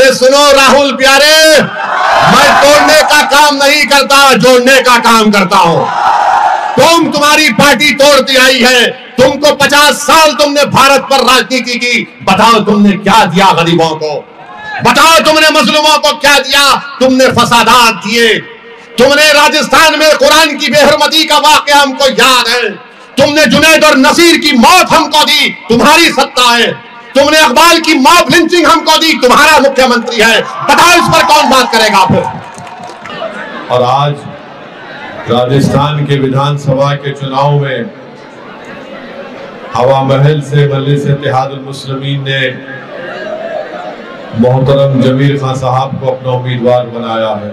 अरे सुनो राहुल प्यारे, मैं तोड़ने का काम नहीं करता, जोड़ने का काम करता हूं। तुम्हारी पार्टी तोड़ती आई है, तुमको 50 साल तुमने भारत पर राजनीति की, बताओ तुमने क्या दिया गरीबों को, बताओ तुमने मजलूमों को क्या दिया। तुमने फसादात दिए, तुमने राजस्थान में कुरान की बेहरमती का वाकया हमको याद है, तुमने जुनैद और नसीर की मौत हमको दी, तुम्हारी सत्ता है। तुमने इकबाल की मॉब लिंचिंग हमको दी, तुम्हारा मुख्यमंत्री है। बताओ इस पर कौन बात करेगा फिर। और आज राजस्थान के विधानसभा के चुनाव में हवा महल से मजलिस इत्तेहादुल मुस्लिमीन ने मोहतरम जमीर खान साहब को अपना उम्मीदवार बनाया है।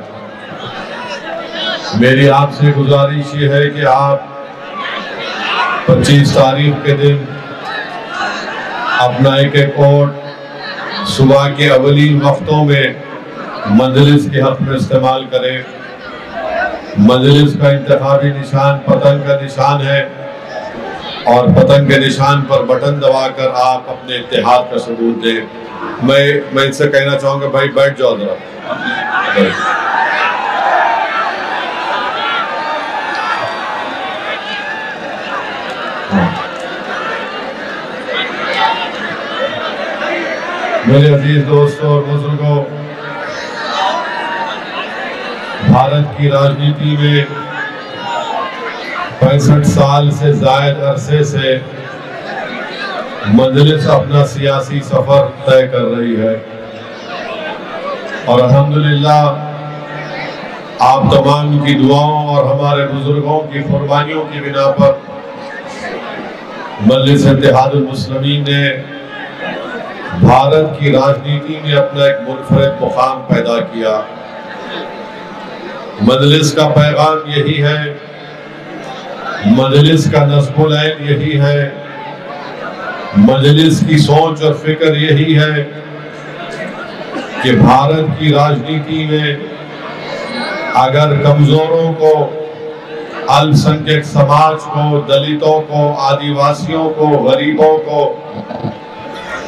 मेरी आपसे गुजारिश ये है कि आप 25 तारीख के दिन अपना एक वोट सुबह के अवलीन वक्तों में मजलिस के हक में इस्तेमाल करें। मजलिस का इंतखाबी निशान पतंग का निशान है और पतंग के निशान पर बटन दबाकर आप अपने इत्तेहाद का सबूत दें। मैं इनसे कहना चाहूंगा, भाई बैठ जाओ जरा। मेरे अजीज दोस्तों और बुजुर्गों, भारत की राजनीति में 65 साल से जायद अरसे से मजलिस अपना सियासी सफर तय कर रही है और अल्हम्दुलिल्लाह आप तमाम की दुआओं और हमारे बुजुर्गों की कुर्बानियों की बिना पर मजलिस इत्तेहादुल मुस्लिमीन ने भारत की राजनीति में अपना एक मुनफरिद मुकाम पैदा किया। मजलिस का पैगाम यही है, मजलिस का नस्बुल ऐन यही है, मजलिस की सोच और फिक्र यही है कि भारत की राजनीति में अगर कमजोरों को, अल्पसंख्यक समाज को, दलितों को, आदिवासियों को, गरीबों को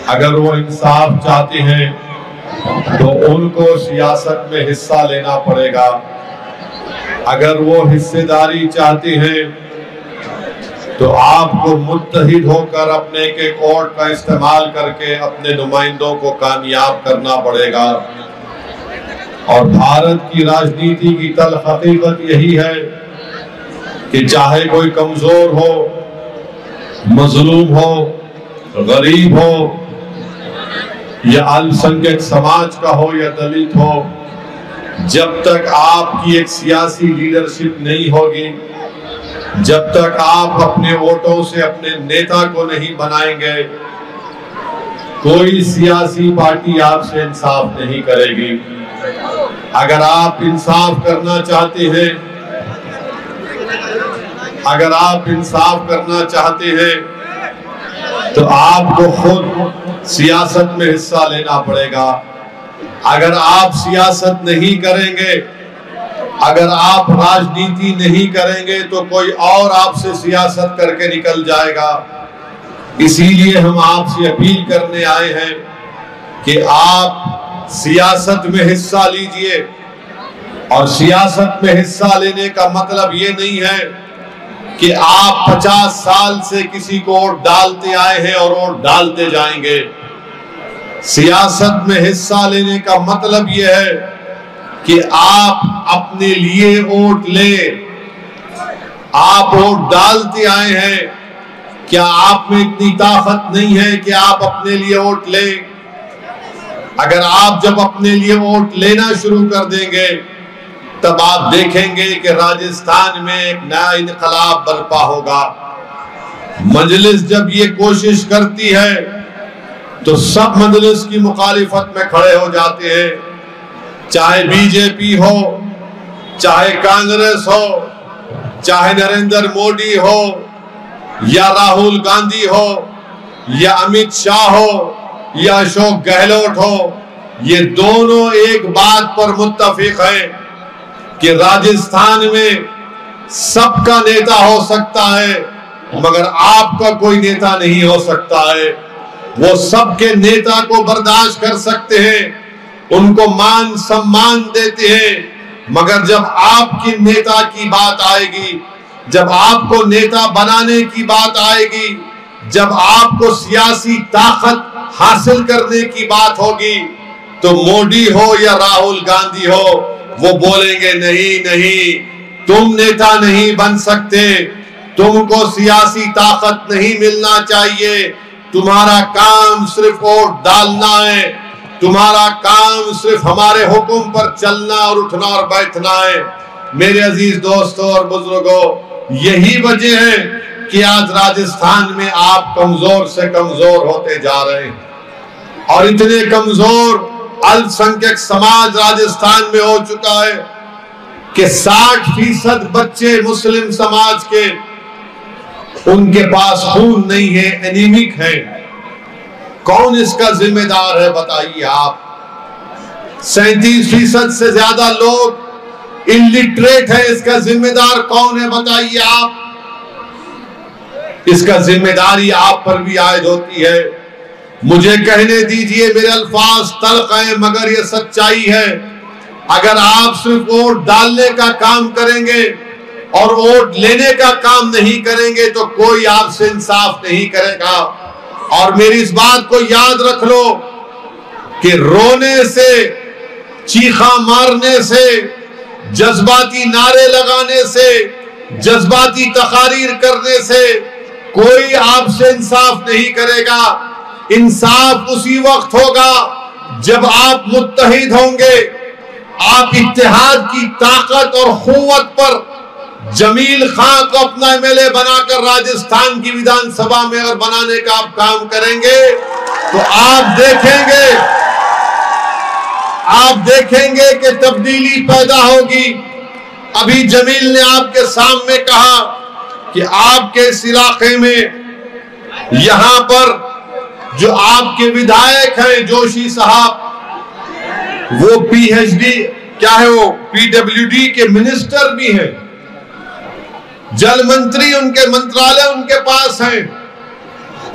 अगर वो इंसाफ चाहते हैं तो उनको सियासत में हिस्सा लेना पड़ेगा। अगर वो हिस्सेदारी चाहते हैं तो आपको मुत्तहिद होकर अपने एक वोट का इस्तेमाल करके अपने नुमाइंदों को कामयाब करना पड़ेगा। और भारत की राजनीति की तल्ख हकीकत यही है कि चाहे कोई कमजोर हो, मजलूम हो, गरीब हो या अल्पसंख्यक समाज का हो या दलित हो, जब तक आपकी एक सियासी लीडरशिप नहीं होगी, जब तक आप अपने वोटों से अपने नेता को नहीं बनाएंगे, कोई सियासी पार्टी आपसे इंसाफ नहीं करेगी। अगर आप इंसाफ करना चाहते हैं, अगर आप इंसाफ करना चाहते हैं तो आपको खुद सियासत में हिस्सा लेना पड़ेगा। अगर आप सियासत नहीं करेंगे, अगर आप राजनीति नहीं करेंगे तो कोई और आपसे सियासत करके निकल जाएगा। इसीलिए हम आपसे अपील करने आए हैं कि आप सियासत में हिस्सा लीजिए। और सियासत में हिस्सा लेने का मतलब ये नहीं है कि आप 50 साल से किसी को वोट डालते आए हैं और वोट डालते जाएंगे। सियासत में हिस्सा लेने का मतलब यह है कि आप अपने लिए वोट लें। आप वोट डालते आए हैं, क्या आप में इतनी ताकत नहीं है कि आप अपने लिए वोट लें? अगर आप जब अपने लिए वोट लेना शुरू कर देंगे तब आप देखेंगे कि राजस्थान में एक नया इनकलाब बर्पा होगा। मजलिस जब ये कोशिश करती है तो सब मजलिस की मुखालिफत में खड़े हो जाते हैं, चाहे बीजेपी हो, चाहे कांग्रेस हो, चाहे नरेंद्र मोदी हो या राहुल गांधी हो या अमित शाह हो या अशोक गहलोत हो। ये दोनों एक बात पर मुत्तफिक हैं कि राजस्थान में सबका नेता हो सकता है मगर आपका कोई नेता नहीं हो सकता है। वो सबके नेता को बर्दाश्त कर सकते हैं उनको मान सम्मान देते हैं, मगर जब आपकी नेता की बात आएगी, जब आपको नेता बनाने की बात आएगी, जब आपको सियासी ताकत हासिल करने की बात होगी, तो मोदी हो या राहुल गांधी हो, वो बोलेंगे नहीं नहीं, तुम नेता नहीं बन सकते, तुमको सियासी ताकत नहीं मिलना चाहिए, तुम्हारा काम सिर्फ वोट डालना है, तुम्हारा काम सिर्फ हमारे हुक्म पर चलना और उठना और बैठना है। मेरे अजीज दोस्तों और बुजुर्गों, यही वजह है कि आज राजस्थान में आप कमजोर से कमजोर होते जा रहे हैं और इतने कमजोर अल्पसंख्यक समाज राजस्थान में हो चुका है कि 60% बच्चे मुस्लिम समाज के, उनके पास खून नहीं है, एनीमिक है। कौन इसका जिम्मेदार है बताइए आप? 37% से ज्यादा लोग इलिटरेट है, इसका जिम्मेदार कौन है बताइए आप? इसका जिम्मेदारी आप पर भी आयद होती है। मुझे कहने दीजिए, मेरे अल्फाज तल्ख हैं मगर ये सच्चाई है। अगर आप सिर्फ वोट डालने का काम करेंगे और वोट लेने का काम नहीं करेंगे तो कोई आपसे इंसाफ नहीं करेगा। और मेरी इस बात को याद रख लो कि रोने से, चीखा मारने से, जज्बाती नारे लगाने से, जज्बाती तकारीर करने से कोई आपसे इंसाफ नहीं करेगा। इंसाफ उसी वक्त होगा जब आप मुत्तहिद होंगे। आप इत्तेहाद की ताकत और कुव्वत पर जमील खां को अपना एमएलए बनाकर राजस्थान की विधानसभा में अगर बनाने का आप काम करेंगे तो आप देखेंगे कि तब्दीली पैदा होगी। अभी जमील ने आपके सामने कहा कि आपके इस इलाके में यहां पर जो आपके विधायक हैं जोशी साहब, वो पीएचडी क्या है, वो पीडब्ल्यूडी के मिनिस्टर भी हैं, जल मंत्री उनके मंत्रालय उनके पास हैं,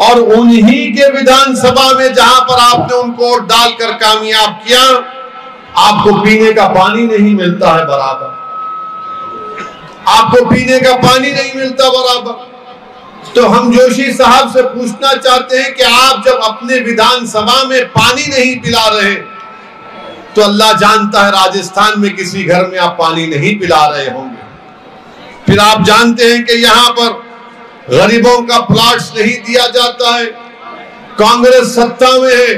और उन्हीं के विधानसभा में जहां पर आपने उनको वोट डालकर कामयाब किया, आपको पीने का पानी नहीं मिलता है बराबर, आपको पीने का पानी नहीं मिलता बराबर। तो हम जोशी साहब से पूछना चाहते हैं कि आप जब अपने विधानसभा में पानी नहीं पिला रहे, तो अल्लाह जानता है राजस्थान में किसी घर में आप पानी नहीं पिला रहे होंगे। फिर आप जानते हैं कि यहां पर गरीबों का प्लॉट्स नहीं दिया जाता है। कांग्रेस सत्ता में है,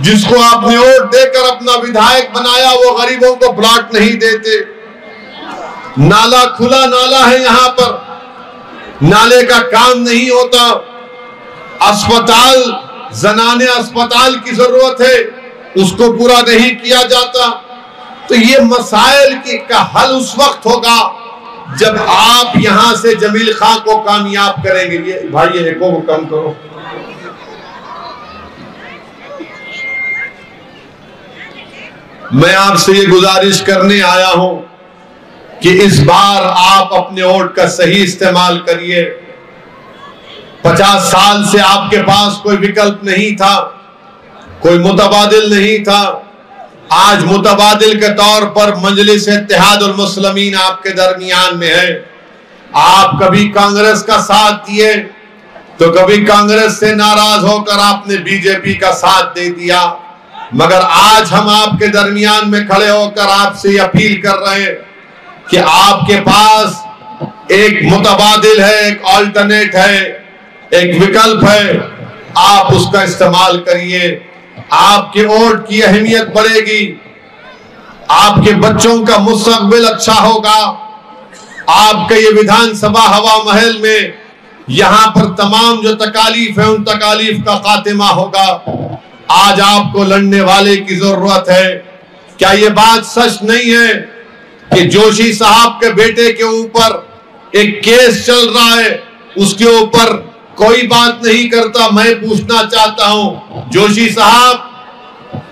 जिसको आपने वोट देकर अपना विधायक बनाया, वो गरीबों को प्लॉट नहीं देते। नाला खुला नाला है यहां पर, नाले का काम नहीं होता। अस्पताल, जनाने अस्पताल की जरूरत है, उसको पूरा नहीं किया जाता। तो ये मसाइल का हल उस वक्त होगा जब आप यहां से जमील खां को कामयाब करेंगे। ये भाई, ये एको को कम करो। मैं आपसे ये गुजारिश करने आया हूं कि इस बार आप अपने वोट का सही इस्तेमाल करिए। 50 साल से आपके पास कोई विकल्प नहीं था, कोई मुतबादिल नहीं था। आज मुतबादिल के तौर पर मजलिस इत्तेहादुल मुस्लिमीन आपके दरमियान में है। आप कभी कांग्रेस का साथ दिए तो कभी कांग्रेस से नाराज होकर आपने बीजेपी का साथ दे दिया, मगर आज हम आपके दरमियान में खड़े होकर आपसे अपील कर रहे हैं कि आपके पास एक मुतबादिल है, एक ऑल्टरनेट है, एक विकल्प है, आप उसका इस्तेमाल करिए। आपके वोट की अहमियत बढ़ेगी, आपके बच्चों का मुस्तकबिल अच्छा होगा। आपके ये विधानसभा हवा महल में यहां पर तमाम जो तकालीफ है, उन तकालीफ का खात्मा होगा। आज आपको लड़ने वाले की जरूरत है। क्या ये बात सच नहीं है कि जोशी साहब के बेटे के ऊपर एक केस चल रहा है, उसके ऊपर कोई बात नहीं करता? मैं पूछना चाहता हूं, जोशी साहब,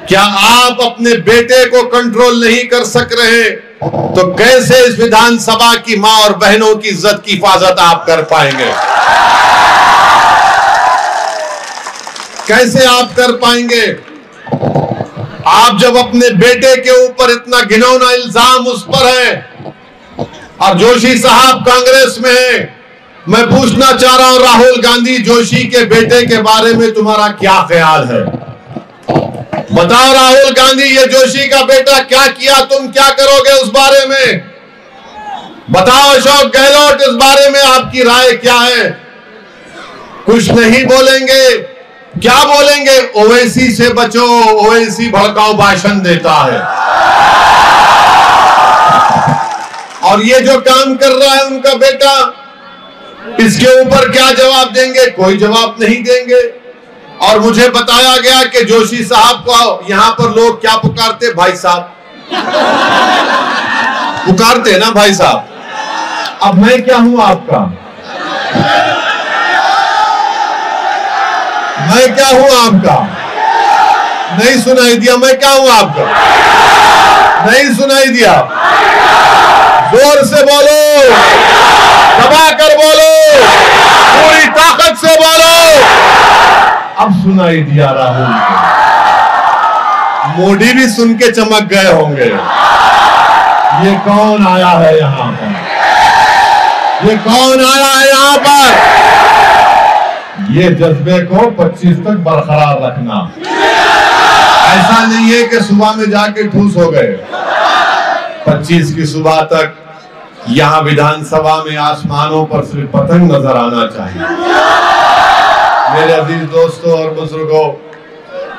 क्या आप अपने बेटे को कंट्रोल नहीं कर सक रहे तो कैसे इस विधानसभा की मां और बहनों की इज्जत की हिफाजत आप कर पाएंगे? कैसे आप कर पाएंगे? आप जब अपने बेटे के ऊपर इतना घिनौना इल्जाम उस पर है और जोशी साहब कांग्रेस में है, मैं पूछना चाह रहा हूं राहुल गांधी, जोशी के बेटे के बारे में तुम्हारा क्या ख्याल है? बताओ राहुल गांधी, ये जोशी का बेटा क्या किया, तुम क्या करोगे उस बारे में? बताओ अशोक गहलोत, इस बारे में आपकी राय क्या है? कुछ नहीं बोलेंगे। क्या बोलेंगे? ओवैसी से बचो, ओवैसी भड़काऊ भाषण देता है। और ये जो काम कर रहा है उनका बेटा, इसके ऊपर क्या जवाब देंगे? कोई जवाब नहीं देंगे। और मुझे बताया गया कि जोशी साहब को यहां पर लोग क्या पुकारते? भाई साहब पुकारते ना, भाई साहब। अब मैं क्या हूं आपका? मैं क्या हूं आपका? नहीं सुनाई दिया? मैं क्या हूं आपका? नहीं सुनाई दिया? जोर से बोलो, दबा कर बोलो, पूरी ताकत से बोलो। अब सुनाई दिया राहुल को। मोदी भी सुन के चमक गए होंगे। ये कौन आया है यहां पर? ये कौन आया है यहां पर? ये जज्बे को 25 तक बरकरार रखना। ऐसा नहीं है कि सुबह में जाके ठूस हो गए। 25 की सुबह तक यहां विधानसभा में आसमानों पर सिर्फ पतंग नजर आना चाहिए। मेरे अजीज दोस्तों और बुजुर्गों,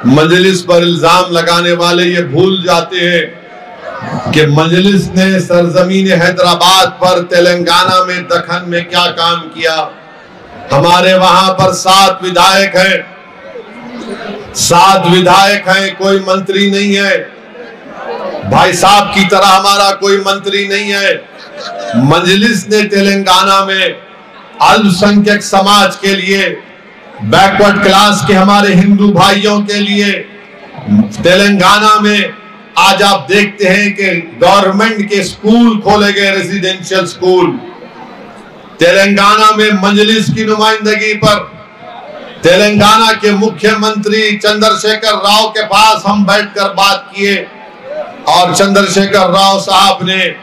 मजलिस पर इल्जाम लगाने वाले ये भूल जाते हैं कि मजलिस ने सरजमीन हैदराबाद पर, तेलंगाना में, दखन में क्या काम किया। हमारे वहां पर 7 विधायक हैं, 7 विधायक हैं, कोई मंत्री नहीं है। भाई साहब की तरह हमारा कोई मंत्री नहीं है। मजलिस ने तेलंगाना में अल्पसंख्यक समाज के लिए, बैकवर्ड क्लास के हमारे हिंदू भाइयों के लिए, तेलंगाना में आज आप देखते हैं कि गवर्नमेंट के स्कूल खोले गए, रेजिडेंशियल स्कूल। तेलंगाना में मजलिस की नुमाइंदगी पर तेलंगाना के मुख्यमंत्री चंद्रशेखर राव के पास हम बैठकर बात किए और चंद्रशेखर राव साहब ने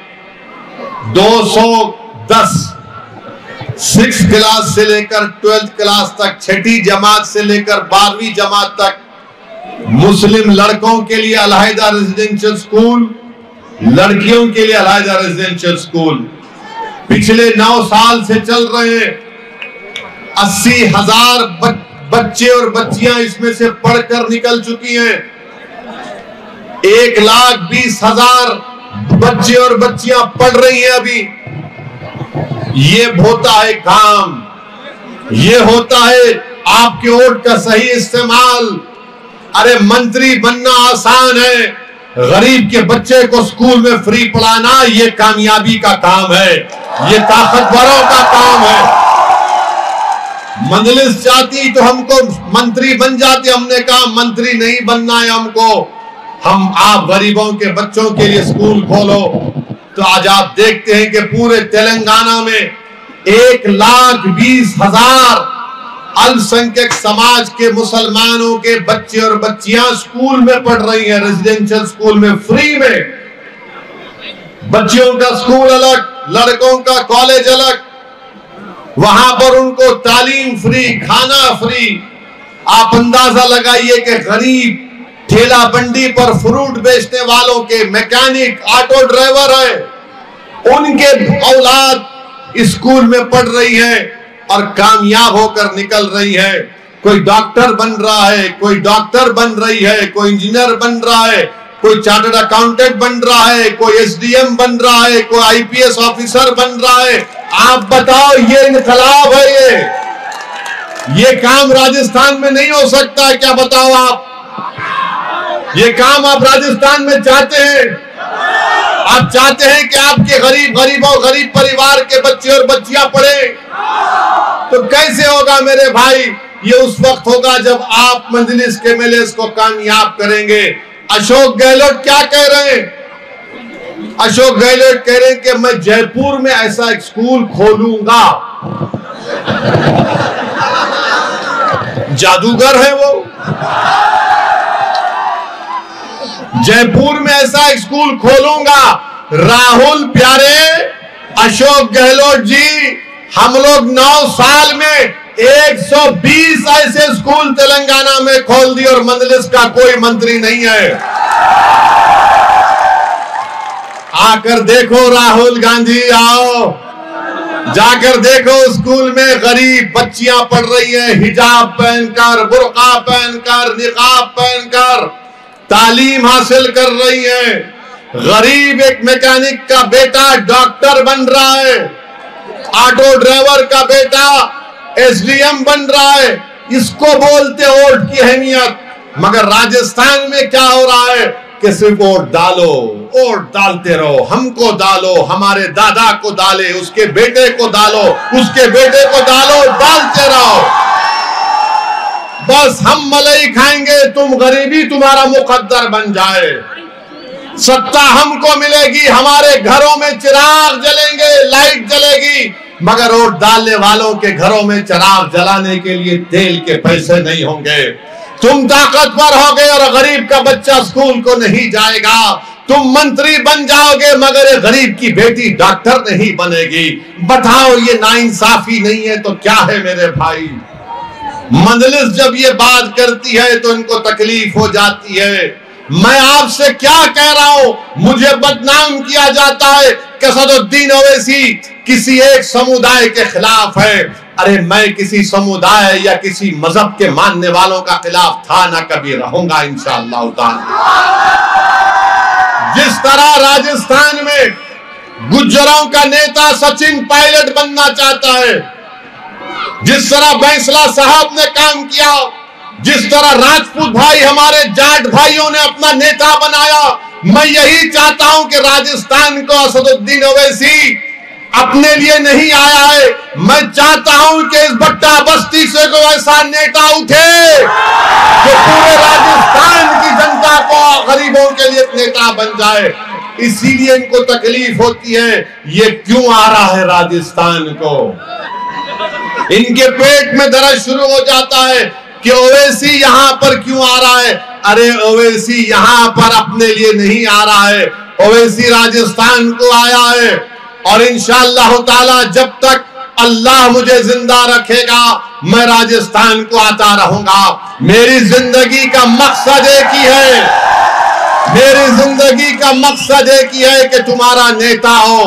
210 6th क्लास से लेकर 12th क्लास तक, 6ठी जमात से लेकर 12वीं जमात तक मुस्लिम लड़कों के लिए अलहदा रेजिडेंशियल स्कूल, लड़कियों के लिए अलहदा रेजिडेंशियल स्कूल पिछले 9 साल से चल रहे हैं। 80,000 बच्चे और बच्चियां इसमें से पढ़कर निकल चुकी हैं। 1,20,000 बच्चे और बच्चियां पढ़ रही हैं अभी। ये होता है काम, ये होता है आपके वोट का सही इस्तेमाल। अरे मंत्री बनना आसान है, गरीब के बच्चे को स्कूल में फ्री पढ़ाना ये कामयाबी का काम है, ये ताकतवरों का काम है। मजलिस चाहती तो हमको मंत्री बन जाते, हमने कहा मंत्री नहीं बनना है हमको, हम आप गरीबों के बच्चों के लिए स्कूल खोलो। तो आज आप देखते हैं कि पूरे तेलंगाना में 1,20,000 अल्पसंख्यक समाज के मुसलमानों के बच्चे और बच्चियां स्कूल में पढ़ रही हैं, रेजिडेंशियल स्कूल में फ्री में। बच्चियों का स्कूल अलग, लड़कों का कॉलेज अलग। वहां पर उनको तालीम फ्री, खाना फ्री। आप अंदाजा लगाइए कि गरीब ठेला बंडी पर फ्रूट बेचने वालों के, मैकेनिक, ऑटो ड्राइवर है, उनके औलाद स्कूल में पढ़ रही है और कामयाब होकर निकल रही है। कोई डॉक्टर बन रहा है, कोई डॉक्टर बन रही है, कोई इंजीनियर बन रहा है, कोई चार्टर्ड अकाउंटेंट बन रहा है, कोई एसडीएम बन रहा है, कोई आईपीएस ऑफिसर बन रहा है। आप बताओ, ये इनकलाब है। ये काम राजस्थान में नहीं हो सकता, क्या बताओ आप? ये काम आप राजस्थान में चाहते हैं? आप चाहते हैं कि आपके गरीब परिवार के बच्चे और बच्चियां पढ़े? तो कैसे होगा मेरे भाई? ये उस वक्त होगा जब आप मजलिस के एमएलए को कामयाब करेंगे। अशोक गहलोत क्या कह रहे हैं? अशोक गहलोत कह रहे हैं कि मैं जयपुर में ऐसा एक स्कूल खोलूंगा। जादूगर है वो। जयपुर में ऐसा एक स्कूल खोलूंगा। राहुल प्यारे, अशोक गहलोत जी, हम लोग 9 साल में 120 ऐसे स्कूल तेलंगाना में खोल दिए और मंजलिस का कोई मंत्री नहीं है। आकर देखो राहुल गांधी, आओ जाकर देखो स्कूल में गरीब बच्चियां पढ़ रही हैं, हिजाब पहनकर, बुर्का पहनकर, निकाब पहनकर तालीम हासिल कर रही हैं। गरीब एक मैकेनिक का बेटा डॉक्टर बन रहा है, ऑटो ड्राइवर का बेटा एसडीएम बन रहा है। इसको बोलते वोट की अहमियत। मगर राजस्थान में क्या हो रहा है कि सिर्फ वोट डालो, वोट डालते रहो, हमको डालो, हमारे दादा को डाले, उसके बेटे को डालो, उसके बेटे को डालो, डालते रहो। बस हम मलाई खाएंगे, तुम गरीबी तुम्हारा मुकद्दर बन जाए। सत्ता हमको मिलेगी, हमारे घरों में चिराग जलेंगे, लाइट जलेगी, मगर वोट डालने वालों के घरों में चिराग जलाने के लिए तेल के पैसे नहीं होंगे। तुम ताकतवर हो गए और गरीब का बच्चा स्कूल को नहीं जाएगा। तुम मंत्री बन जाओगे मगर ये गरीब की बेटी डॉक्टर नहीं बनेगी। बताओ, ये नाइंसाफी नहीं है तो क्या है मेरे भाई? मंजलिस जब ये बात करती है तो इनको तकलीफ हो जाती है। मैं आपसे क्या कह रहा हूं, मुझे बदनाम किया जाता है कि असदुद्दीन ओवैसी किसी एक समुदाय के खिलाफ है। अरे मैं किसी समुदाय या किसी मजहब के मानने वालों का खिलाफ था ना कभी रहूंगा इंशाअल्लाह ताला। जिस तरह राजस्थान में गुज्जरों का नेता सचिन पायलट बनना चाहता है, जिस तरह बैंसला साहब ने काम किया, जिस तरह राजपूत भाई हमारे जाट भाइयों ने अपना नेता बनाया, मैं यही चाहता हूं कि राजस्थान को असदुद्दीन ओवैसी अपने लिए नहीं आया है। मैं चाहता हूं कि इस भट्टा बस्ती से कोई ऐसा नेता उठे जो पूरे राजस्थान की जनता को, गरीबों के लिए नेता बन जाए। इसीलिए इनको तकलीफ होती है। ये क्यों आ रहा है राजस्थान को? इनके पेट में दर्द शुरू हो जाता है कि ओवैसी यहां पर क्यों आ रहा है। अरे ओवैसी यहां पर अपने लिए नहीं आ रहा है, ओवैसी राजस्थान को आया है। और इंशाअल्लाह ताला जब तक अल्लाह मुझे जिंदा रखेगा मैं राजस्थान को आता रहूंगा। मेरी जिंदगी का मकसद एक ही है, मेरी जिंदगी का मकसद एक ही है कि तुम्हारा नेता हो,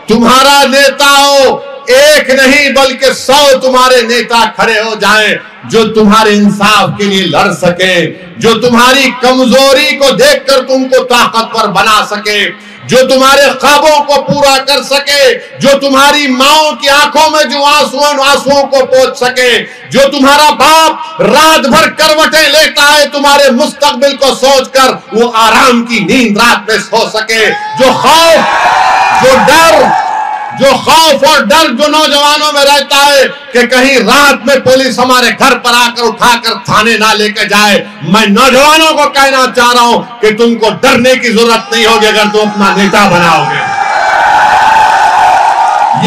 तुम्हारा नेता हो। एक नहीं बल्कि 100 तुम्हारे नेता खड़े हो जाएं जो तुम्हारे इंसाफ के लिए लड़ सके, जो तुम्हारी कमजोरी को देखकर तुमको ताकतवर बना सके, जो तुम्हारे ख्वाबों को पूरा कर सके, जो तुम्हारी माओ की आंखों में जो आंसुओं को पोंछ सके, जो तुम्हारा बाप रात भर करवटें लेता है तुम्हारे मुस्तकबिल को सोचकर वो आराम की नींद रात में सो सके, जो खौफ और डर जो नौजवानों में रहता है कि कहीं रात में पुलिस हमारे घर पर आकर उठाकर थाने ना लेकर जाए। मैं नौजवानों को कहना चाह रहा हूं कि तुमको डरने की जरूरत नहीं होगी अगर तुम अपना नेता बनाओगे।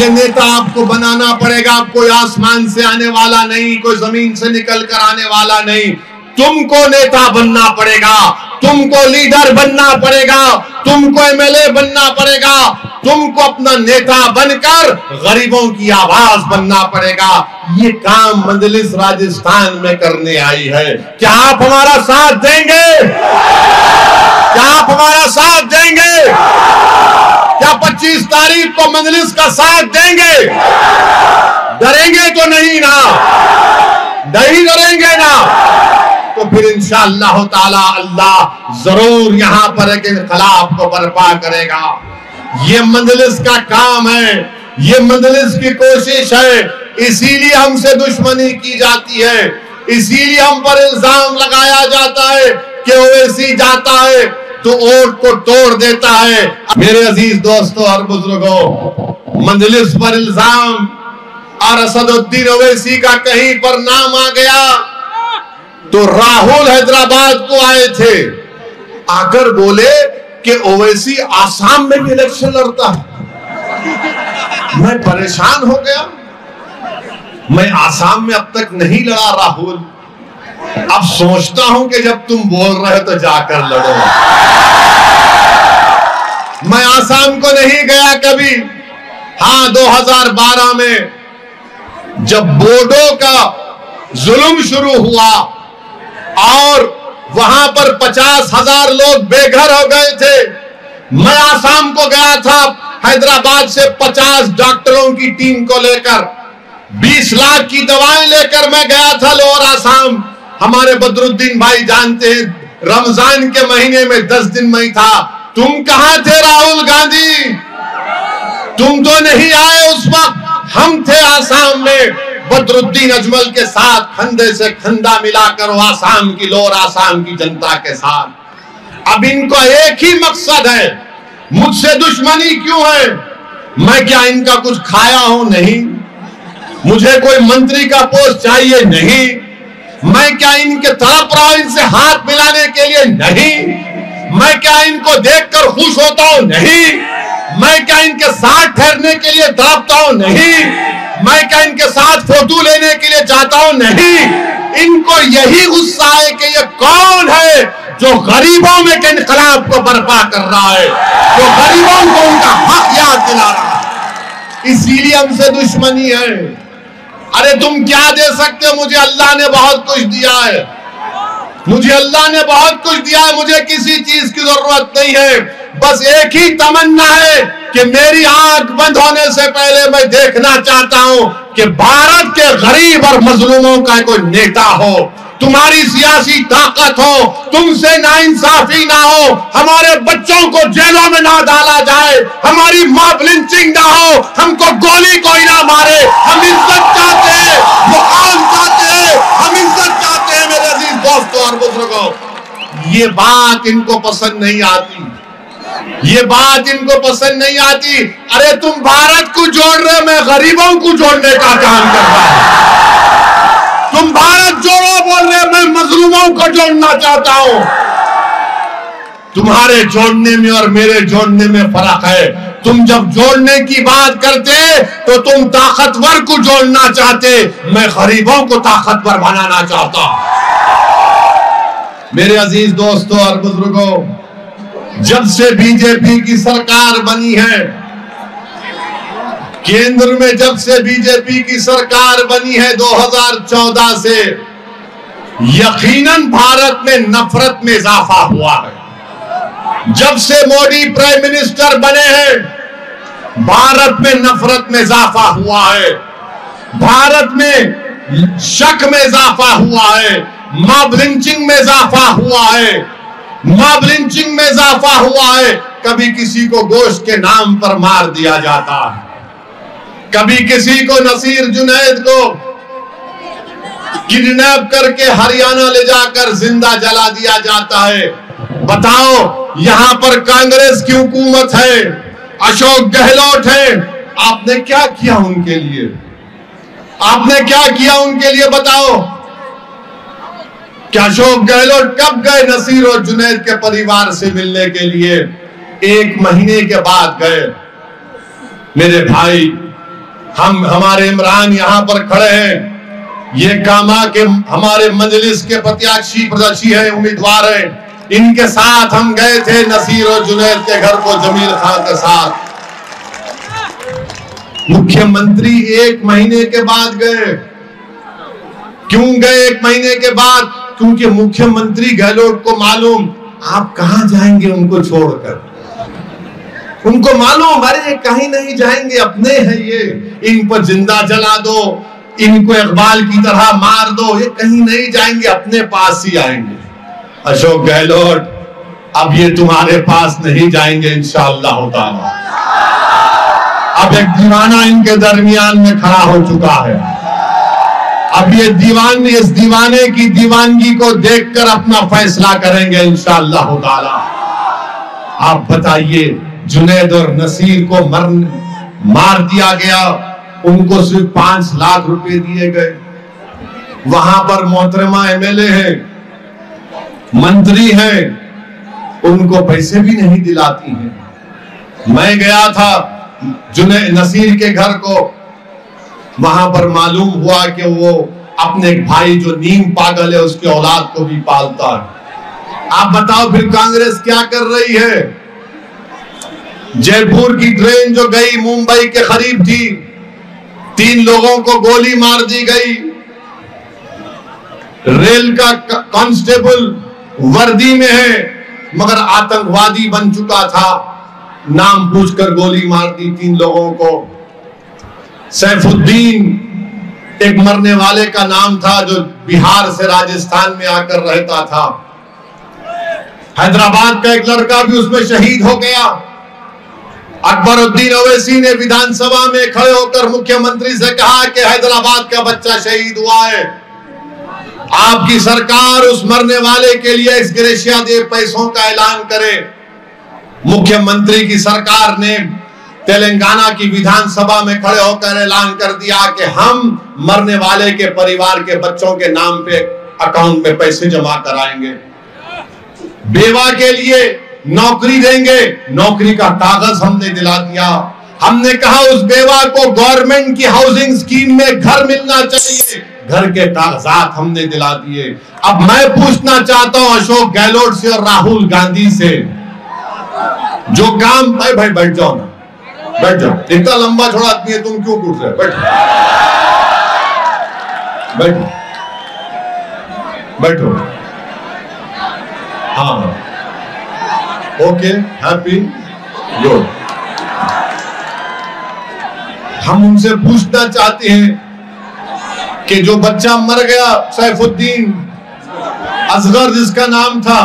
ये नेता आपको बनाना पड़ेगा, कोई आसमान से आने वाला नहीं, कोई जमीन से निकल कर आने वाला नहीं। तुमको नेता बनना पड़ेगा, तुमको लीडर बनना पड़ेगा, तुमको एमएलए बनना पड़ेगा, तुमको अपना नेता बनकर गरीबों की आवाज बनना पड़ेगा। ये काम मंजलिस राजस्थान में करने आई है। क्या आप हमारा साथ देंगे? क्या आप हमारा साथ देंगे? क्या 25 तारीख को मंजलिस का साथ देंगे? डरेंगे तो नहीं ना? नहीं डरेंगे ना? तो फिर इंशाअल्लाह ताला अल्लाह जरूर यहां पर एक इनकलाब को बर्पा करेगा। ये मंजलिस का काम है, ये मंजलिस की कोशिश है। इसीलिए हमसे दुश्मनी की जाती है, इसीलिए हम पर इल्जाम लगाया जाता है कि ओवैसी जाता है तो वोट को तोड़ देता है। मेरे अजीज दोस्तों और बुजुर्गों, मंजलिस पर इल्जाम और असदुद्दीन ओवैसी का कहीं पर नाम आ गया तो राहुल हैदराबाद को आए थे, आकर बोले कि ओवैसी आसाम में भी इलेक्शन लड़ता है। मैं परेशान हो गया, मैं आसाम में अब तक नहीं लड़ा राहुल, अब सोचता हूं कि जब तुम बोल रहे हो तो जाकर लड़ो। मैं आसाम को नहीं गया कभी। हाँ, 2012 में जब बोडो का जुल्म शुरू हुआ और वहां पर 50,000 लोग बेघर हो गए थे, मैं आसाम को गया था हैदराबाद से 50 डॉक्टरों की टीम को लेकर, 20 लाख की दवाएं लेकर मैं गया था लोअर आसाम। हमारे बदरुद्दीन भाई जानते हैं, रमजान के महीने में 10 दिन में था। तुम कहां थे राहुल गांधी? तुम तो नहीं आए उस वक्त। हम थे आसाम में बदरुद्दीन अजमल के साथ, कंधे से कंधा मिलाकर वो आसाम की, लोअर आसाम की जनता के साथ। अब इनको एक ही मकसद है, मुझसे दुश्मनी क्यों है? मैं क्या इनका कुछ खाया हूं? नहीं। मुझे कोई मंत्री का पोस्ट चाहिए? नहीं। मैं क्या इनके तरफ रहा हूं इनसे हाथ मिलाने के लिए? नहीं। मैं क्या इनको देखकर खुश होता हूं? नहीं। मैं क्या इनके साथ ठहरने के लिए तड़पता हूं? नहीं। मैं क्या इनके साथ फोटो लेने के लिए चाहता हूं? नहीं। इनको यही गुस्सा है कि ये कौन है जो गरीबों में के इनकलाब को बर्पा कर रहा है, जो गरीबों को उनका हक याद दिला रहा है। इसीलिए हमसे दुश्मनी है। अरे तुम क्या दे सकते हो? मुझे अल्लाह ने बहुत कुछ दिया है। मुझे अल्लाह ने बहुत कुछ दिया है। मुझे किसी चीज की जरूरत नहीं है। बस एक ही तमन्ना है कि मेरी आंख बंद होने से पहले मैं देखना चाहता हूं कि भारत के गरीब और मजलूमों का कोई नेता हो, तुम्हारी सियासी ताकत हो, तुमसे नाइंसाफी ना हो, हमारे बच्चों को जेलों में ना डाला जाए, हमारी मॉब लिंचिंग ना हो, हमको गोली कोई ना मारे। हम इज्जत चाहते हैं, मुकाम चाहते हैं, हम इज्जत चाहते हैं मेरे अजीज दोस्तों और बुजुर्गों। ये बात इनको पसंद नहीं आती, ये बात इनको पसंद नहीं आती। अरे तुम भारत को जोड़ रहे, मैं गरीबों को जोड़ने का काम कर रहा हूं। तुम भारत जोड़ो बोल रहे, मैं मजलूमों को जोड़ना चाहता हूं। तुम्हारे जोड़ने में और मेरे जोड़ने में फर्क है। तुम जब जोड़ने की बात करते तो तुम ताकतवर को जोड़ना चाहते, मैं गरीबों को ताकतवर बनाना चाहता हूं। मेरे अजीज दोस्तों और बुजुर्गों, जब से बीजेपी की सरकार बनी है, केंद्र में जब से बीजेपी की सरकार बनी है 2014 से, यकीनन भारत में नफरत में इजाफा हुआ है। जब से मोदी प्राइम मिनिस्टर बने हैं, भारत में नफरत में इजाफा हुआ है, भारत में शक में इजाफा हुआ है, मॉब लिंचिंग में इजाफा हुआ है, मॉब लिंचिंग में इजाफा हुआ है। कभी किसी को गोश्त के नाम पर मार दिया जाता है, कभी किसी को, नसीर जुनैद को किडनैप करके हरियाणा ले जाकर जिंदा जला दिया जाता है। बताओ, यहां पर कांग्रेस की हुकूमत है, अशोक गहलोत है, आपने क्या किया उनके लिए? आपने क्या किया उनके लिए बताओ? क्या अशोक गहलोत कब गए नसीर और जुनैद के परिवार से मिलने के लिए? 1 महीने के बाद गए। मेरे भाई, हमारे इमरान यहां पर खड़े हैं, ये कामा के हमारे मजलिस के प्रत्याशी हैं, उम्मीदवार हैं। इनके साथ हम गए थे नसीर और जुनैद के घर को, जमील खान के साथ। मुख्यमंत्री 1 महीने के बाद गए। क्यों गए 1 महीने के बाद? क्योंकि मुख्यमंत्री गहलोत को मालूम आप कहां जाएंगे उनको छोड़कर। उनको मालूम, अरे कहीं नहीं जाएंगे, अपने हैं ये, इन पर जिंदा जला दो, इनको इकबाल की तरह मार दो, ये कहीं नहीं जाएंगे, अपने पास ही आएंगे। अशोक गहलोत, अब ये तुम्हारे पास नहीं जाएंगे इंशाअल्लाह ताला। अब एक दीवाना इनके दरमियान में खड़ा हो चुका है। अब ये दीवान इस दीवाने की दीवानगी को देखकर अपना फैसला करेंगे इंशाअल्लाह ताला। आप बताइए, जुनैद और नसीर को मार दिया गया, उनको सिर्फ 5 लाख रुपए दिए गए। वहां पर मोहतरमा एमएलए हैं, मंत्री हैं, उनको पैसे भी नहीं दिलाती हैं। मैं गया था जुनैद नसीर के घर को, वहां पर मालूम हुआ कि वो अपने एक भाई जो नीम पागल है उसके औलाद को भी पालता है। आप बताओ फिर कांग्रेस क्या कर रही है? जयपुर की ट्रेन जो गई मुंबई के करीब थी, 3 लोगों को गोली मार दी गई। रेल का कांस्टेबल वर्दी में है मगर आतंकवादी बन चुका था, नाम पूछकर गोली मार दी 3 लोगों को। सैफुद्दीन एक मरने वाले का नाम था जो बिहार से राजस्थान में आकर रहता था। हैदराबाद का एक लड़का भी उसमें शहीद हो गया। अकबरुद्दीन ओवैसी ने विधानसभा में खड़े होकर मुख्यमंत्री से कहा कि हैदराबाद का बच्चा शहीद हुआ है, आपकी सरकार उस मरने वाले के लिए एक्स ग्रेशिया दे पैसों का ऐलान करे। मुख्यमंत्री की सरकार ने तेलंगाना की विधानसभा में खड़े होकर ऐलान कर दिया कि हम मरने वाले के परिवार के बच्चों के नाम पे अकाउंट में पैसे जमा कराएंगे, बेवा के लिए नौकरी देंगे। नौकरी का कागज हमने दिला दिया। हमने कहा उस बेवा को गवर्नमेंट की हाउसिंग स्कीम में घर मिलना चाहिए, घर के कागजात हमने दिला दिए। अब मैं पूछना चाहता हूं अशोक गहलोत से और राहुल गांधी से, जो काम भाई बैठ जाओ ना, बैठ जाओ, इतना लंबा छोड़ा आदमी है, तुम क्यों उठ रहे? बैठो बैठो बैठो। हाँ ओके, हैप्पी, गुड। हम उनसे पूछना चाहते हैं कि जो बच्चा मर गया सैफुद्दीन असगर जिसका नाम था,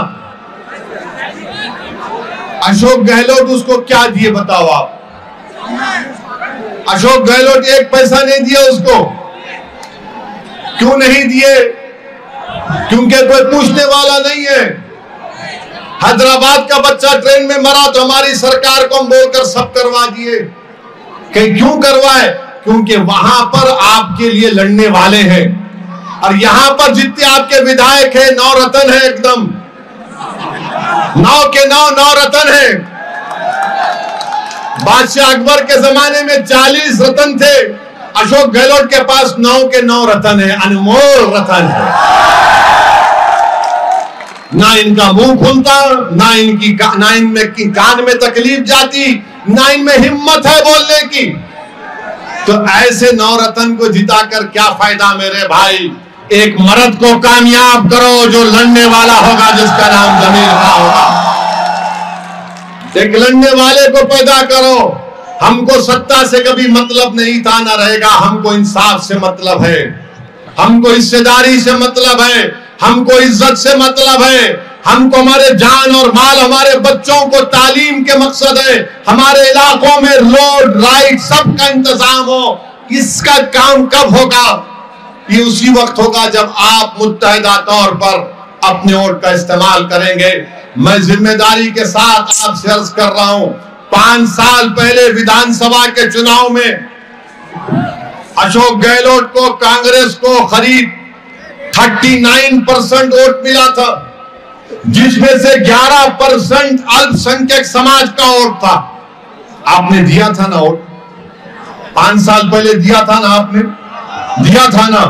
अशोक गहलोत उसको क्या दिए बताओ आप? अशोक गहलोत एक पैसा नहीं दिया उसको। क्यों नहीं दिए? क्योंकि कोई पूछने वाला नहीं है। हैदराबाद का बच्चा ट्रेन में मरा तो हमारी सरकार को हम बोलकर सब करवा दिए। क्यों करवाए? क्योंकि वहां पर आपके लिए लड़ने वाले हैं, और यहां पर जितने आपके विधायक हैं 9 रतन है, एकदम 9 के 9 रतन है। बादशाह अकबर के जमाने में 40 रतन थे, अशोक गहलोत के पास 9 के 9 रतन है, अनमोल रतन है। ना इनका मुंह खुलता, ना इनमें कान में तकलीफ जाती, ना इनमें हिम्मत है बोलने की। तो ऐसे 9 रतन को जिताकर क्या फायदा मेरे भाई? एक मर्द को कामयाब करो जो लड़ने वाला होगा, जिसका नाम जमील खां होगा। एक लड़ने वाले को पैदा करो। हमको सत्ता से कभी मतलब नहीं था, ना रहेगा। हमको इंसाफ से मतलब है, हमको हिस्सेदारी से मतलब है, हमको इज्जत से मतलब है, हमको हमारे जान और माल, हमारे बच्चों को तालीम के मकसद है, हमारे इलाकों में रोड लाइट सबका इंतजाम हो। इसका काम कब होगा? ये उसी वक्त होगा जब आप मुत्तहिदा तौर पर अपने वोट का इस्तेमाल करेंगे। मैं जिम्मेदारी के साथ आपसे अर्ज कर रहा हूं, 5 साल पहले विधानसभा के चुनाव में अशोक गहलोत को, कांग्रेस को करीब 39% वोट मिला था, जिसमें से 11% अल्पसंख्यक समाज का वोट था। आपने दिया था ना वोट? 5 साल पहले दिया था ना, आपने दिया था ना?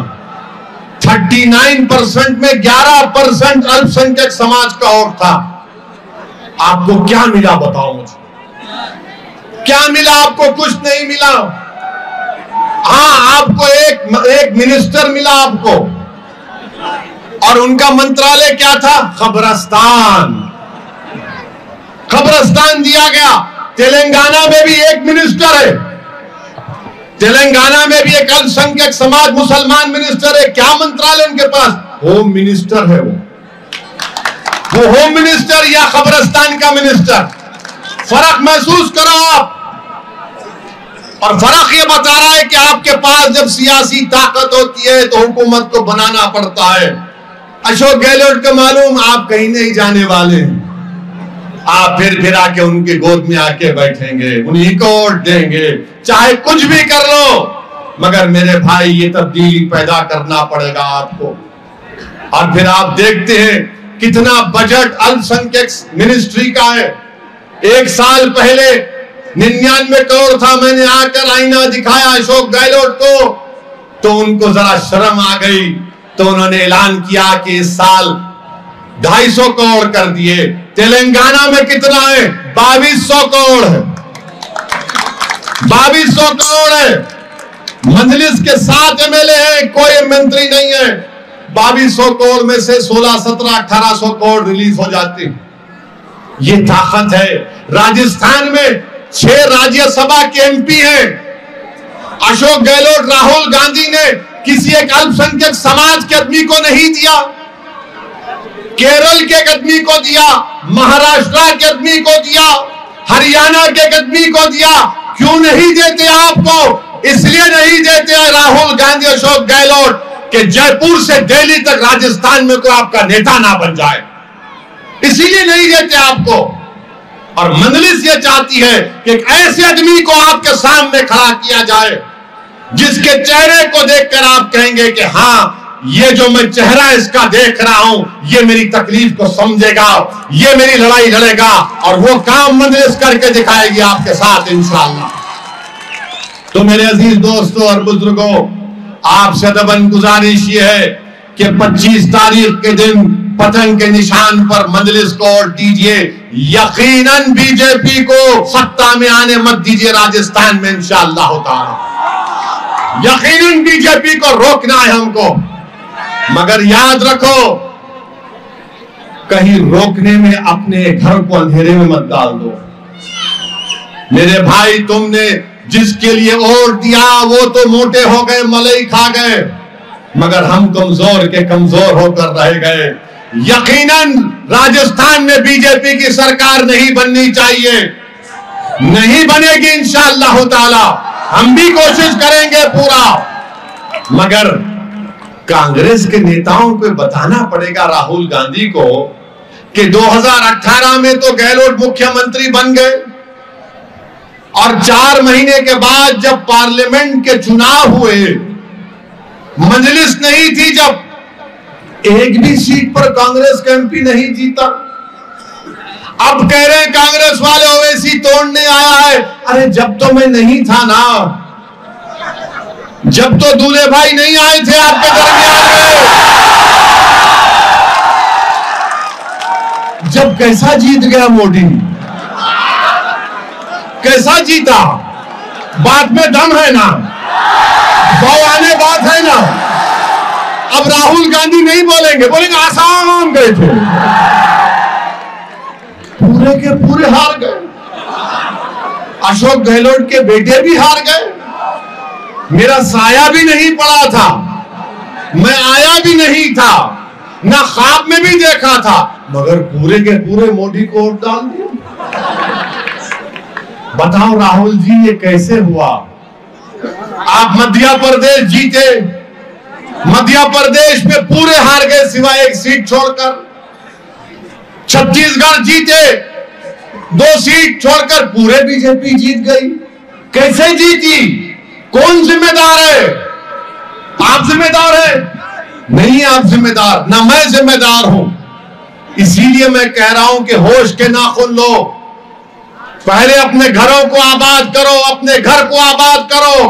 39% में 11% अल्पसंख्यक समाज का वोट था। आपको क्या मिला बताओ मुझे? क्या मिला आपको? कुछ नहीं मिला। हाँ, आपको एक मिनिस्टर मिला आपको, और उनका मंत्रालय क्या था? कब्रिस्तान। कब्रिस्तान दिया गया। तेलंगाना में भी एक मिनिस्टर है, तेलंगाना में भी एक अल्पसंख्यक समाज मुसलमान मिनिस्टर है। क्या मंत्रालय उनके पास? होम मिनिस्टर है। वो होम मिनिस्टर या कब्रिस्तान का मिनिस्टर। फर्क महसूस करो आप। और फर्क ये बता रहा है कि आपके पास जब सियासी ताकत होती है तो हुकूमत को बनाना पड़ता है। अशोक गहलोत को मालूम आप कहीं नहीं जाने वाले हैं, आप फिर आके उनके गोद में आके बैठेंगे, उन्हीं को वोट देंगे, चाहे कुछ भी कर लो। मगर मेरे भाई, ये तब्दीली पैदा करना पड़ेगा आपको। और फिर आप देखते हैं कितना बजट अल्पसंख्यक मिनिस्ट्री का है। 1 साल पहले 99 करोड़ था। मैंने आकर आईना दिखाया अशोक गहलोत को, तो उनको जरा शर्म आ गई, तो उन्होंने ऐलान किया कि इस साल 250 करोड़ कर दिए। तेलंगाना में कितना है? 2200 करोड़ है, 2200 करोड़ है। मजलिस के 7 एमएलए हैं, कोई मंत्री नहीं है। 2200 करोड़ में से 16, 17, 1800 करोड़ रिलीज हो जाते हैं। ये ताकत है। राजस्थान में 6 राज्यसभा के एमपी हैं। अशोक गहलोत, राहुल गांधी ने किसी एक अल्पसंख्यक समाज के आदमी को नहीं दिया, केरल के आदमी को दिया, महाराष्ट्र के आदमी को दिया, हरियाणा के आदमी को दिया। क्यों नहीं देते आपको? इसलिए नहीं देते राहुल गांधी, अशोक गहलोत कि जयपुर से दिल्ली तक राजस्थान में कोई आपका नेता ना बन जाए, इसीलिए नहीं देते आपको। और मजलिस ये चाहती है कि एक ऐसे आदमी को आपके सामने खड़ा किया जाए जिसके चेहरे को देखकर आप कहेंगे कि हाँ, ये जो मैं चेहरा इसका देख रहा हूं, ये मेरी तकलीफ को समझेगा, ये मेरी लड़ाई लड़ेगा, और वो काम मजलिस करके दिखाएगी आपके साथ इंशाअल्लाह। तो मेरे अजीज दोस्तों और बुजुर्गों, आपसे दबन गुजारिश ये है कि 25 तारीख के दिन पतंग के निशान पर मजलिस को वोट दीजिए। यकीनन बीजेपी को सत्ता में आने मत दीजिए राजस्थान में इंशाअल्लाह ताला। यकीनन बीजेपी को रोकना है हमको, मगर याद रखो, कहीं रोकने में अपने घर को अंधेरे में मत डाल दो। मेरे भाई, तुमने जिसके लिए वोट दिया वो तो मोटे हो गए, मलाई खा गए, मगर हम कमजोर के कमजोर होकर रह गए। यकीनन राजस्थान में बीजेपी की सरकार नहीं बननी चाहिए, नहीं बनेगी इंशाअल्लाह ताला। हम भी कोशिश करेंगे पूरा, मगर कांग्रेस के नेताओं को बताना पड़ेगा राहुल गांधी को कि 2018 में तो गहलोत मुख्यमंत्री बन गए, और 4 महीने के बाद जब पार्लियामेंट के चुनाव हुए, मजलिस नहीं थी, जब एक भी सीट पर कांग्रेस का एमपी नहीं जीता। अब कह रहे हैं कांग्रेस वाले ओवैसी तोड़ने आया है। अरे जब तो मैं नहीं था ना, जब तो दूल्हे भाई नहीं आए थे आपके दरमियान में, जब कैसा जीत गया मोदी, कैसा जीता, बात में दम है ना, बवाने बात है ना। अब राहुल गांधी नहीं बोलेंगे, बोलेंगे आसाम गए थे, पूरे के पूरे हार गए। अशोक गहलोत के बेटे भी हार गए। मेरा साया भी नहीं पड़ा था, मैं आया भी नहीं था, ना ख्वाब में भी देखा था, मगर पूरे के पूरे मोदी को वोट डाल दिया। बताओ राहुल जी, ये कैसे हुआ? आप मध्य प्रदेश जीते, मध्य प्रदेश में पूरे हार गए सिवाय एक सीट छोड़कर। छत्तीसगढ़ जीते, 2 सीट छोड़कर पूरे बीजेपी जीत गई। कैसे जीती? कौन जिम्मेदार है? आप जिम्मेदार है? नहीं, आप जिम्मेदार ना, मैं जिम्मेदार हूं। इसीलिए मैं कह रहा हूं कि होश के नाखून लो, पहले अपने घरों को आबाद करो, अपने घर को आबाद करो,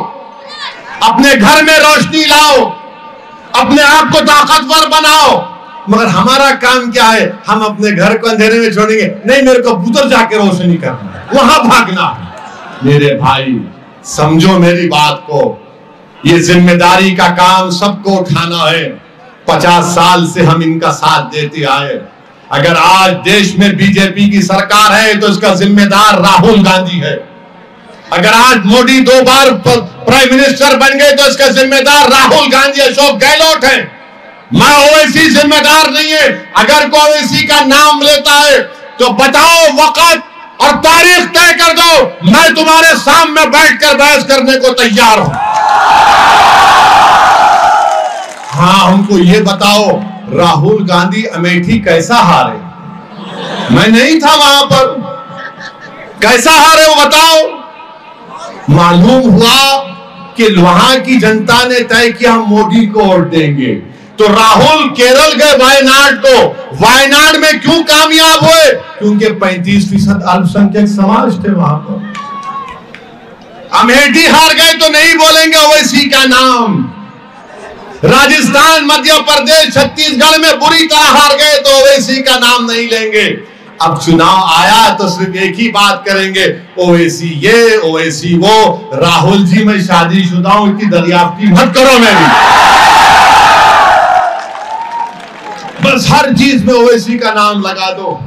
अपने घर में रोशनी लाओ, अपने आप को ताकतवर बनाओ। मगर हमारा काम क्या है? हम अपने घर को अंधेरे में छोड़ेंगे? नहीं, मेरे को भीतर जाके रोशनी करना, वहां भागना। मेरे भाई समझो मेरी बात को, ये जिम्मेदारी का काम सबको उठाना है। 50 साल से हम इनका साथ देते आए। अगर आज देश में बीजेपी की सरकार है तो इसका जिम्मेदार राहुल गांधी है। अगर आज मोदी 2 बार प्राइम मिनिस्टर बन गए तो इसका जिम्मेदार राहुल गांधी, अशोक गहलोत है। मैं ओवैसी जिम्मेदार नहीं है। अगर कोई ओवैसी का नाम लेता है तो बताओ, वक्त और तारीख तय कर दो, मैं तुम्हारे सामने बैठकर बहस करने को तैयार हूं। हाँ, हमको ये बताओ, राहुल गांधी अमेठी कैसा हारे? मैं नहीं था वहां पर, कैसा हारे वो बताओ। मालूम हुआ कि वहां की जनता ने तय किया हम मोदी को वोट देंगे, तो राहुल केरल गए वायनाड को। वायनाड में क्यों कामयाब हुए? क्योंकि 35% अल्पसंख्यक समाज थे वहां पर। अमेठी हार गए तो नहीं बोलेंगे ओवैसी का नाम, राजस्थान, मध्य प्रदेश, छत्तीसगढ़ में बुरी तरह हार गए तो ओवैसी का नाम नहीं लेंगे। अब चुनाव आया तो सिर्फ एक ही बात करेंगे, ओवैसी ये, ओवैसी वो। राहुल जी, मैं शादीशुदा हूं, इतनी दरियाफ्ती मत करो मेरी। बस हर चीज में ओवैसी का नाम लगा दो।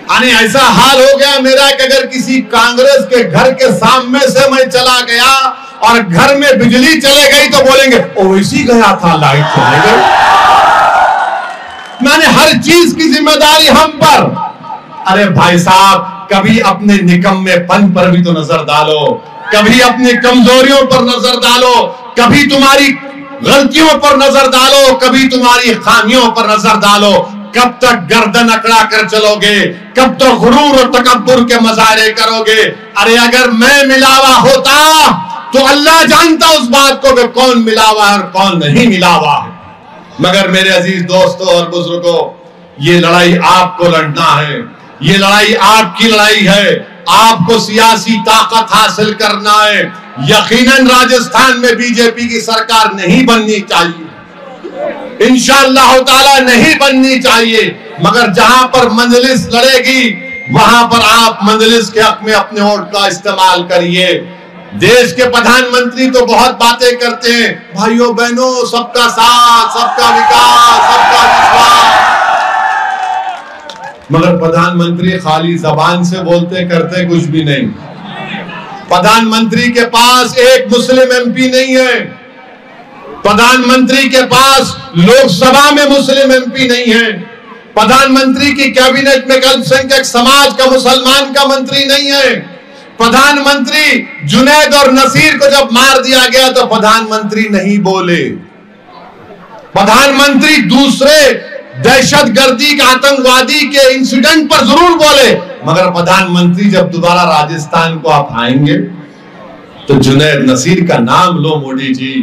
यानी ऐसा हाल हो गया मेरा कि अगर किसी कांग्रेस के घर के सामने से मैं चला गया और घर में बिजली चले गई तो बोलेंगे ओवैसी गया था, लाइट चले गई। मैंने हर चीज की जिम्मेदारी हम पर। अरे भाई साहब, कभी अपने निकम्मेपन पर भी तो नजर डालो, कभी अपनी कमजोरियों पर नजर डालो, कभी तुम्हारी गलतियों पर नजर डालो, कभी तुम्हारी खामियों पर नजर डालो। कब तक गर्दन अकड़ा कर चलोगे? कब तक गुरूर और तकब्बुर के मजारे करोगे? अरे अगर मैं मिलावा होता तो अल्लाह जानता उस बात को कि कौन मिलावा है और कौन नहीं मिलावा है। मगर मेरे अजीज दोस्तों और बुजुर्गों, ये लड़ाई आपको लड़ना है, ये लड़ाई आपकी लड़ाई है। आपको सियासी ताकत हासिल करना है। यकीनन राजस्थान में बीजेपी की सरकार नहीं बननी चाहिए, इंशाअल्लाह ताला नहीं बननी चाहिए। मगर जहां पर मंजलिस लड़ेगी वहां पर आप मंजलिस के हक में अपने वोट का इस्तेमाल करिए। देश के प्रधानमंत्री तो बहुत बातें करते हैं, भाइयों बहनों, सबका साथ, सबका विकास, सबका विश्वास, मगर प्रधानमंत्री खाली जबान से बोलते करते कुछ भी नहीं। प्रधानमंत्री के पास एक मुस्लिम एमपी नहीं है, प्रधानमंत्री के पास लोकसभा में मुस्लिम एमपी नहीं है, प्रधानमंत्री की कैबिनेट में अल्पसंख्यक समाज का मुसलमान का मंत्री नहीं है। प्रधानमंत्री जुनैद और नसीर को जब मार दिया गया तो प्रधानमंत्री नहीं बोले। प्रधानमंत्री दूसरे दहशतगर्दी के, आतंकवादी के इंसिडेंट पर जरूर बोले, मगर प्रधानमंत्री जब दोबारा राजस्थान को आप आएंगे तो जुनैद नसीर का नाम लो मोदी जी।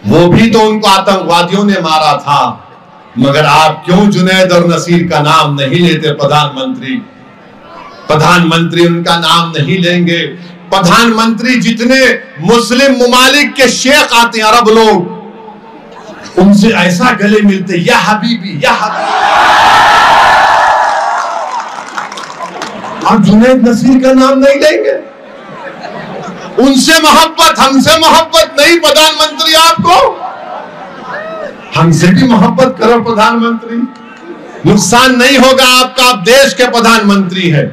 वो भी तो उनको आतंकवादियों ने मारा था, मगर आप क्यों जुनैद और नसीर का नाम नहीं लेते? प्रधानमंत्री उनका नाम नहीं लेंगे। प्रधानमंत्री जितने मुस्लिम ममालिक के शेख आते हैं, अरब लोग, उनसे ऐसा गले मिलते, या हबीबी या हबीबी। आप जुनैद नसीर का नाम नहीं लेंगे? उनसे मोहब्बत, हमसे मोहब्बत नहीं प्रधानमंत्री आपको? हमसे भी मोहब्बत करो प्रधानमंत्री, नुकसान नहीं होगा आपका। आप देश के प्रधानमंत्री हैं,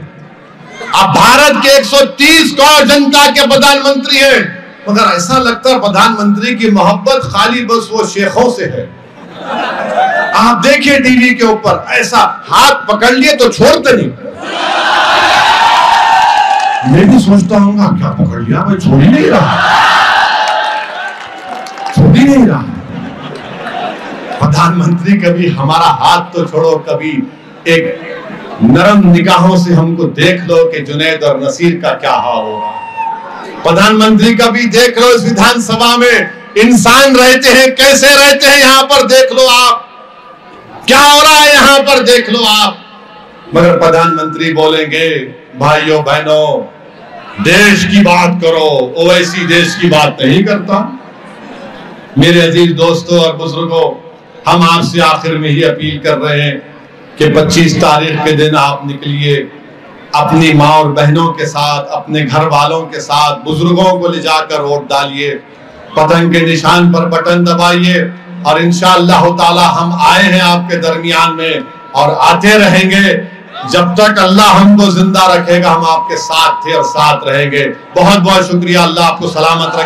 आप भारत के 130 करोड़ जनता के प्रधानमंत्री हैं, मगर ऐसा लगता है प्रधानमंत्री की मोहब्बत खाली बस वो शेखों से है। आप देखिए टीवी के ऊपर, ऐसा हाथ पकड़ लिए तो छोड़ते नहीं। मैं भी सोचता हूँ क्या पकड़ लिया, मैं छोड़ ही नहीं रहा, छोड़ ही नहीं रहा। प्रधानमंत्री कभी हमारा हाथ तो छोड़ो, कभी एक नरम निगाहों से हमको देख लो कि जुनैद और नसीर का क्या हाल होगा। प्रधानमंत्री का भी देख लो, इस विधानसभा में इंसान रहते हैं, कैसे रहते हैं, यहां पर देख लो आप, क्या हो रहा है यहां पर देख लो आप। मगर प्रधानमंत्री बोलेंगे भाइयों बहनों, देश की बात करो, ओवैसी देश की बात नहीं करता। मेरे अजीज दोस्तों और बुजुर्गों, हम आपसे आखिर में ही अपील कर रहे हैं कि 25 तारीख के दिन आप निकलिए, अपनी माँ और बहनों के साथ, अपने घर वालों के साथ, बुजुर्गों को ले जाकर वोट डालिए, पतंग के निशान पर बटन दबाइए, और इंशाअल्लाह ताला हम आए हैं आपके दरमियान में और आते रहेंगे। जब तक अल्लाह हमको जिंदा रखेगा हम आपके साथ थे और साथ रहेंगे। बहुत बहुत शुक्रिया। अल्लाह आपको सलामत रखे।